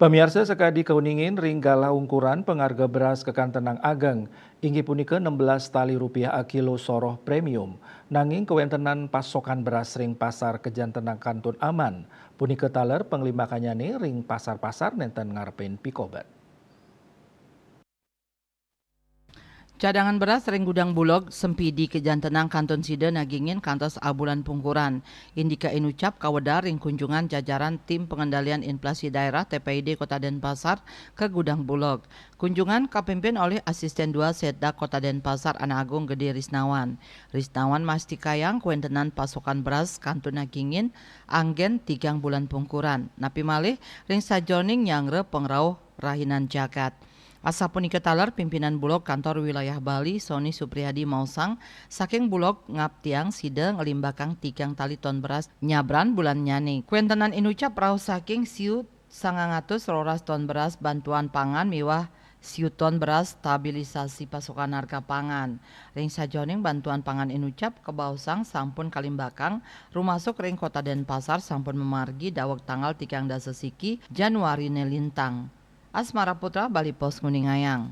Pemirsa sekadi kauningin ringgala ungkuran pengharga beras kekantenang ageng inggih punika 16 tali rupiah a kilo soroh premium. Nanging kewentenan pasokan beras ring pasar kejantenang kantun aman. Punika taler penglimakanyane ring pasar-pasar nenten ngarepin pikobat. Cadangan beras ring gudang Bulog sempidi kejantenang kanton Sida nagingin kantos abulan pungkuran. Indika inucap kawedar ring kunjungan jajaran tim pengendalian inflasi daerah TPID Kota Denpasar ke gudang Bulog. Kunjungan kapimpin oleh asisten 2 Setda Kota Denpasar Ana Agung Gede Risnawan. Risnawan mastikayang kuentenan pasokan beras kanton nagingin anggen 3 bulan pungkuran. Napi malih ring sajoning nyangre pengrauh rahinan jagat. Asapun iketaler pimpinan Bulog kantor wilayah Bali Sony Supriyadi Mausang saking Bulog ngaptiang sida ngelimbakang 3 tali ton beras nyabran bulan nyane. Kuentenan inucap rauh saking siu 900 roras ton beras bantuan pangan miwah siu ton beras stabilisasi pasokan harga pangan. Ring sajoning bantuan pangan inucap kebausang sampun kalimbakang rumasuk ring Kota Denpasar sampun memargi daweg tanggal 3 siki Januari nelintang. Asmara Putra, Bali Pos Nguningayang.